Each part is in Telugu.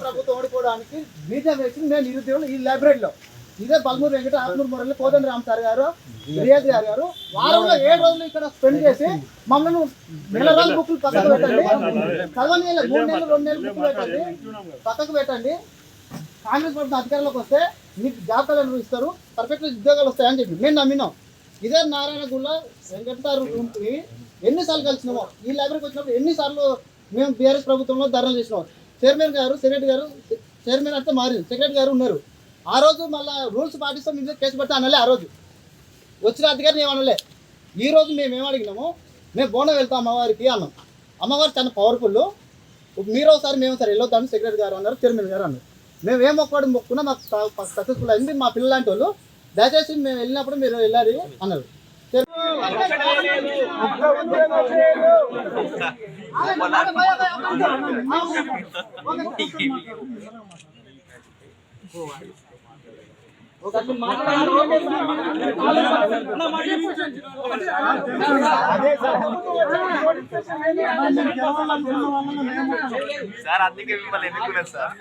ప్రభుత్వం ఓడిపోవడానికి బీజం వేసింది మేము నిరుద్యోగులు ఈ లైబ్రరీలో. ఇదే బల్మూరు వెంకట ఆత్మూరు మురళి కోదండ రామ్ సార్ గారు రియాజ్ గారు వారంలో 7 రోజులు ఇక్కడ స్పెండ్ చేసి మమ్మల్ని నెల రోజులు బుక్లు పక్కకు పెట్టండి, చదవని 3 నెలలు 2 నెలలు బుక్లు పెట్టండి, పక్కకు పెట్టండి. కాంగ్రెస్ ప్రభుత్వం అధికారంలోకి వస్తే మీకు జాబ్ కలర్ ఇస్తారు, పర్ఫెక్ట్ ఉద్యోగాలు వస్తాయని చెప్పి మేము నమ్మినాం. ఇదే నారాయణగూడ వెంకటారు ఎన్నిసార్లు కలిసినామో, ఈ లైబ్రరీకి వచ్చినప్పుడు ఎన్నిసార్లు మేము బీఆర్ఎస్ ప్రభుత్వంలో ధర్నాలు చేసినాం. చైర్మన్ గారు సెక్రటరీ గారు, చైర్మన్ అంతా మారింది, సెక్రటరీ గారు ఉన్నారు. ఆ రోజు మళ్ళీ రూల్స్ పాటిస్తాం మీద కేసు పెడతా అనలే. ఆ రోజు వచ్చిన అధికారిని ఏమనలే. ఈ రోజు మేము ఏమడిగినాము, మేము బోనం వెళ్తాం అమ్మవారికి అన్నాం. అమ్మవారు చాలా పవర్ఫుల్, మీరు ఒకసారి మేము ఒకసారి వెళ్ళొద్దాం సెక్రటరీ గారు అన్నారు, చైర్మన్ గారు అన్నారు. మేము ఏం మొక్కున్నా మాకు సక్సెస్ఫుల్ అయింది. మా పిల్లలు లాంటి వాళ్ళు దయచేసి మేము వెళ్ళినప్పుడు మీరు వెళ్ళాలి అన్నారు. సార్ అందుకే మిమ్మల్ని ఎన్నుకున్నారు సార్.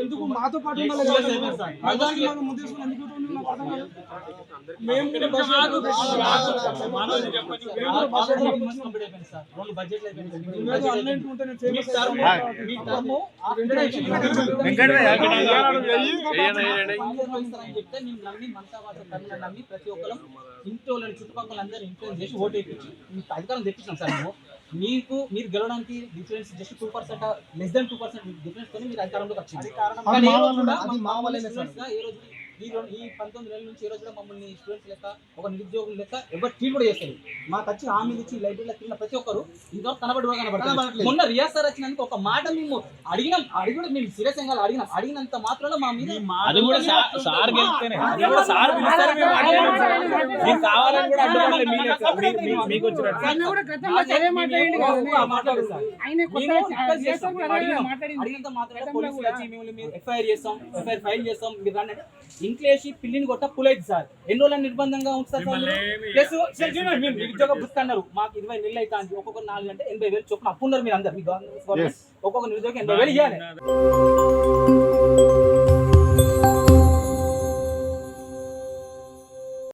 ఎందుకు మాతో పాటు ప్రతి ఒక్కరు ఇంట్లో చుట్టుపక్కల అందరూ ఇన్ఫ్లుయెన్స్ చేసి ఓటు వేయించి అధికారం తెప్పించాం సార్. మీరు గెలవడానికి difference just 2%, less than 2% difference తో మీరు అధికారంలోకి వచ్చింది. ఈ 19 నెలల నుంచి ఈ రోజు కూడా మమ్మల్ని స్టూడెంట్స్ లెక్క, ఒక నిరుద్యోగులు లెక్క ఎవరు ట్రీట్ కూడా చేస్తారు. మాకు వచ్చి హామీలు ఇచ్చి లైబ్రరీలో తిరిగిన ప్రతి ఒక్కరు ఇంతవరకు కనబడుతుంది. మొన్న రియాజ్ సార్ వచ్చినందుకు ఒక మాట మేము అడిగినాం, మేము సీరియస్ గా అడిగినంత మాత్రాన మా మీద అడిగినంత మాత్రాన పోలీసులు వచ్చి మేము ఎఫ్ఐఆర్ చేస్తాం, ఎఫ్ఐఆర్ ఫైల్ చేస్తాం, మీరు రండి. ఇంట్లేసి పిల్లిని కొట్ట పులైదు సార్. ఎన్ని రోజులు నిర్బంధంగా ఉంచుతారు సార్. నిరుద్యోగ బుక్ అన్నారు, మాకు 20 నెలలు అయితే ఒక్కొక్క 4 అంటే 80,000 చొప్పున అప్పున్నారు మీరు అందరు. ఒక్కొక్క నిరుద్యోగం 80,000 ఇవ్వాలి.